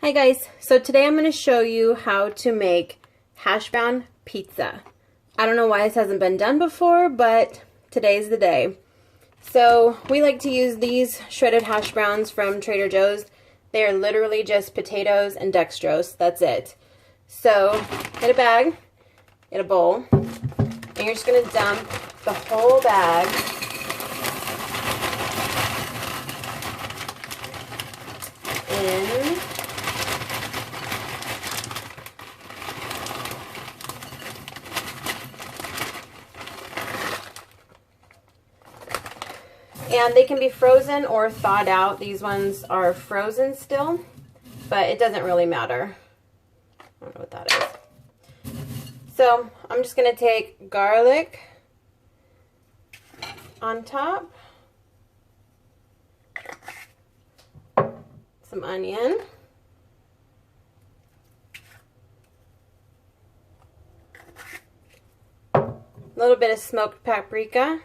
Hi guys, so today I'm going to show you how to make hash brown pizza. I don't know why this hasn't been done before, but today's the day. So we like to use these shredded hash browns from Trader Joe's. They are literally just potatoes and dextrose, that's it. So get a bag, get a bowl, and you're just going to dump the whole bag in. And they can be frozen or thawed out. These ones are frozen still, but it doesn't really matter. I don't know what that is. So I'm just going to take garlic on top, some onion, a little bit of smoked paprika.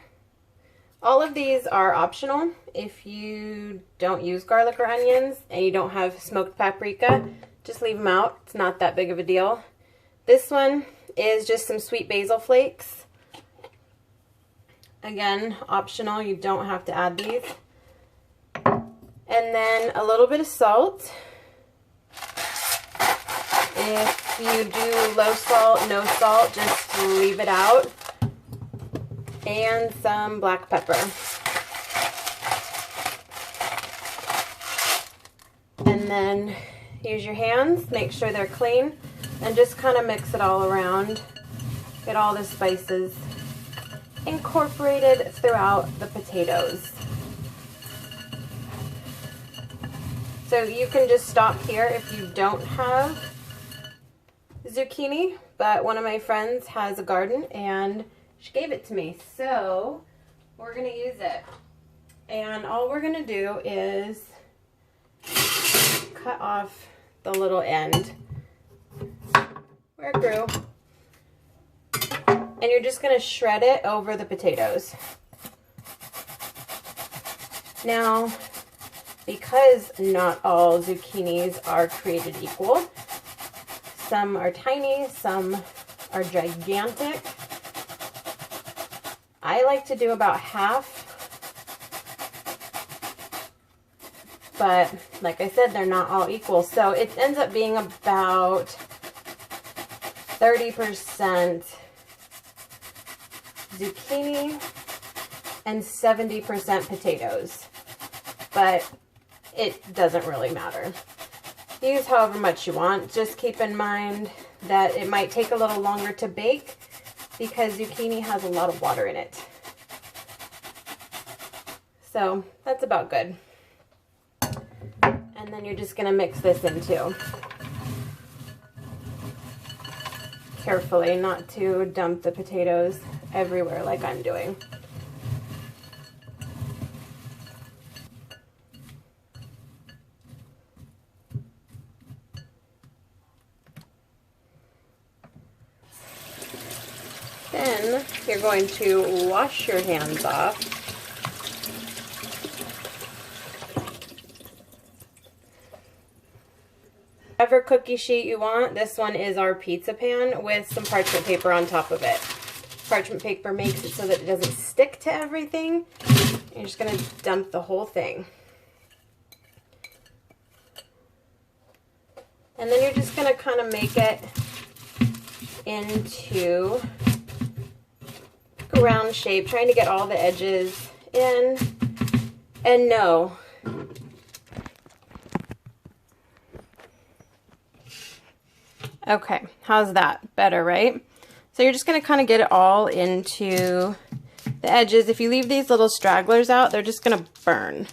All of these are optional. If you don't use garlic or onions and you don't have smoked paprika, just leave them out. It's not that big of a deal. This one is just some sweet basil flakes. Again, optional. You don't have to add these. And then a little bit of salt. If you do low salt, no salt, just leave it out. And some black pepper. And then use your hands, make sure they're clean, and just kind of mix it all around. Get all the spices incorporated throughout the potatoes. So you can just stop here if you don't have zucchini, but one of my friends has a garden and she gave it to me, so we're going to use it. And all we're going to do is cut off the little end where it grew. And you're just going to shred it over the potatoes. Now, because not all zucchinis are created equal, some are tiny, some are gigantic. I like to do about half, but like I said, they're not all equal. So it ends up being about 30% zucchini and 70% potatoes, but it doesn't really matter. Use however much you want. Just keep in mind that it might take a little longer to bake because zucchini has a lot of water in it. So that's about good. And then you're just going to mix this in too. Carefully, not to dump the potatoes everywhere like I'm doing. Then you're going to wash your hands off. Whatever cookie sheet you want. This one is our pizza pan with some parchment paper on top of it. Parchment paper makes it so that it doesn't stick to everything. You're just going to dump the whole thing. And then you're just going to kind of make it into round shape, trying to get all the edges in. And no, okay, how's that? Better, right? So you're just going to kind of get it all into the edges. If you leave these little stragglers out, they're just going to burn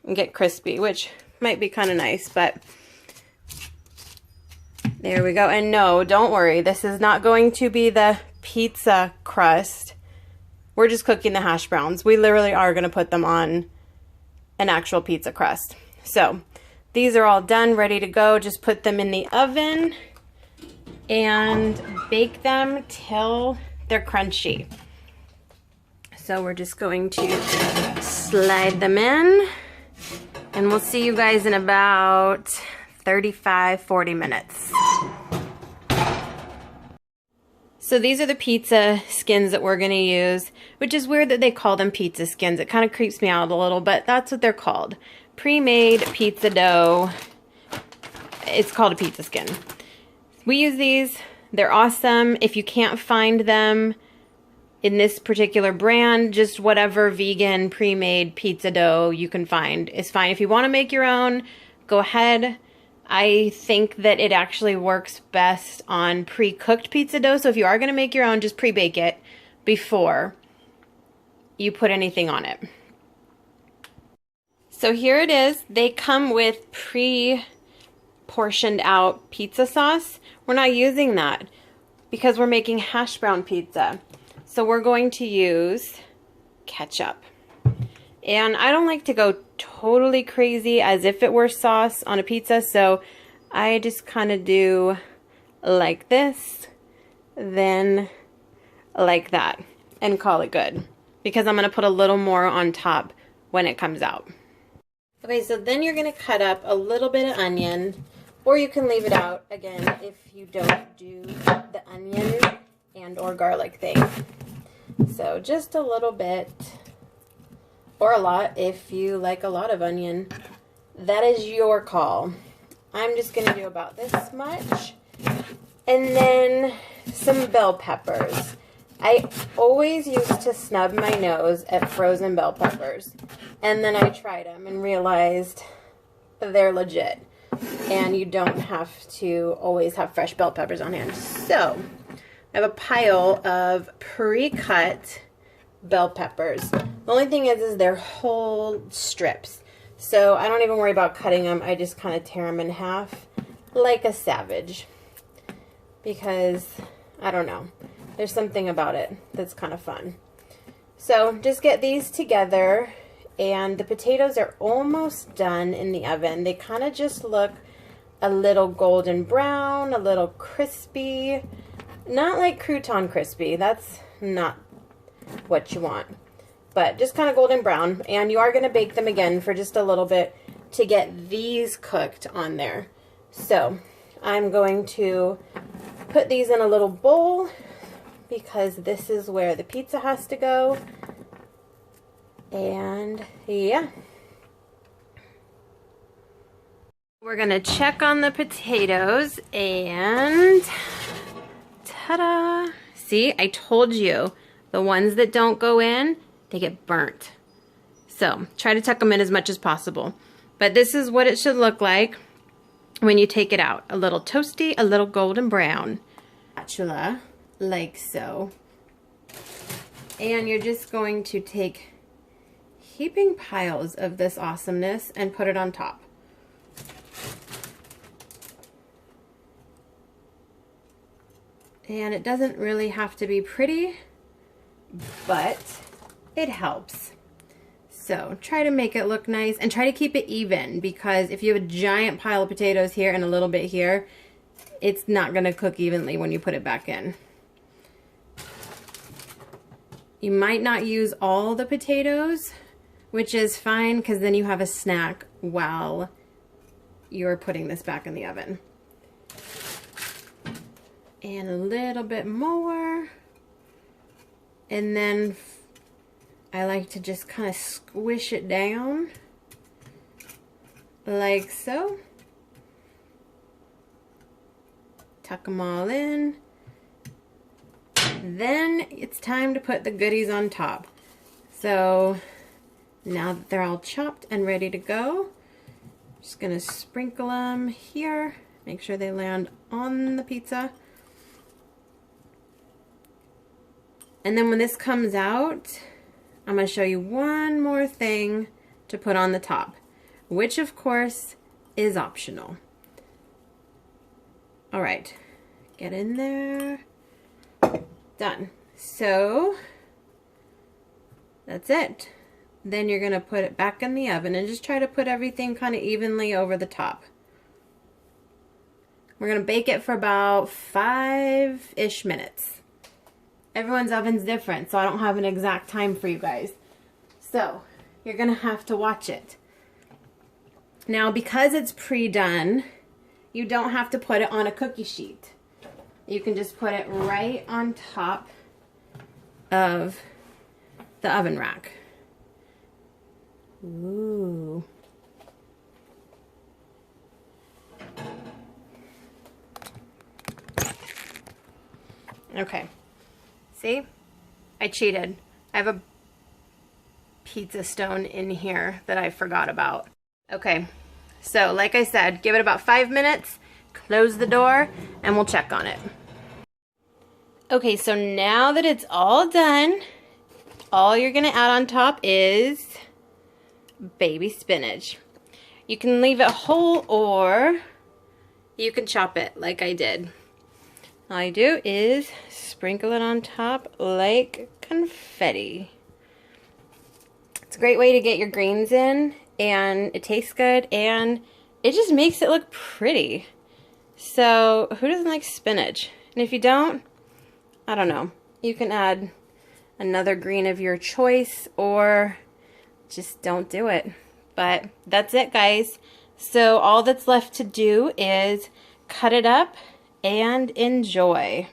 and get crispy, which might be kind of nice, but there we go. And no, don't worry, this is not going to be the pizza crust. We're just cooking the hash browns. We literally are going to put them on an actual pizza crust. So these are all done, ready to go. Just put them in the oven and bake them till they're crunchy. So we're just going to slide them in, and we'll see you guys in about 35-40 minutes. So these are the pizza skins that we're going to use, which is weird that they call them pizza skins. It kind of creeps me out a little, but that's what they're called. Pre-made pizza dough. It's called a pizza skin. We use these. They're awesome. If you can't find them in this particular brand, just whatever vegan pre-made pizza dough you can find is fine. If you want to make your own, go ahead. I think that it actually works best on pre-cooked pizza dough. So if you are going to make your own, just pre-bake it before you put anything on it. So here it is. They come with pre-portioned out pizza sauce. We're not using that because we're making hash brown pizza. So we're going to use ketchup. And I don't like to go totally crazy as if it were sauce on a pizza, so I just kind of do like this, then like that, and call it good. Because I'm going to put a little more on top when it comes out. Okay, so then you're going to cut up a little bit of onion, or you can leave it out, again, if you don't do the onion and or garlic thing. So just a little bit. Or a lot if you like a lot of onion. That is your call. I'm just going to do about this much. And then some bell peppers. I always used to snub my nose at frozen bell peppers. And then I tried them and realized they're legit. And you don't have to always have fresh bell peppers on hand. So I have a pile of pre-cut bell peppers. The only thing is they're whole strips. So I don't even worry about cutting them. I just kind of tear them in half like a savage. Because, I don't know, there's something about it that's kind of fun. So just get these together. And the potatoes are almost done in the oven. They kind of just look a little golden brown, a little crispy. Not like crouton crispy. That's not what you want. But just kind of golden brown, and you are going to bake them again for just a little bit to get these cooked on there. So I'm going to put these in a little bowl because this is where the pizza has to go. And yeah. We're going to check on the potatoes and ta-da! See, I told you, the ones that don't go in, they get burnt. So try to tuck them in as much as possible. But this is what it should look like when you take it out. A little toasty, a little golden brown. Spatula, like so. And you're just going to take heaping piles of this awesomeness and put it on top. And it doesn't really have to be pretty, but it helps. So try to make it look nice and try to keep it even, because if you have a giant pile of potatoes here and a little bit here, it's not going to cook evenly when you put it back in. You might not use all the potatoes, which is fine because then you have a snack while you're putting this back in the oven. And a little bit more. And then I like to just kind of squish it down like so. Tuck them all in. Then it's time to put the goodies on top. So now that they're all chopped and ready to go, just gonna sprinkle them here. Make sure they land on the pizza. And then when this comes out, I'm going to show you one more thing to put on the top, which of course is optional. All right, get in there. Done. So that's it. Then you're going to put it back in the oven and just try to put everything kind of evenly over the top. We're going to bake it for about 5-ish minutes. Everyone's oven's different, so I don't have an exact time for you guys. So you're gonna have to watch it. Now, because it's pre-done, you don't have to put it on a cookie sheet. You can just put it right on top of the oven rack. Ooh. Okay. See? I cheated. I have a pizza stone in here that I forgot about. Okay. So, like I said, give it about 5 minutes, close the door, and we'll check on it. Okay, so now that it's all done, all you're going to add on top is baby spinach. You can leave it whole or you can chop it like I did. All you do is sprinkle it on top like confetti. It's a great way to get your greens in, and it tastes good, and it just makes it look pretty. So who doesn't like spinach? And if you don't, I don't know. You can add another green of your choice or just don't do it. But that's it, guys. So all that's left to do is cut it up and enjoy.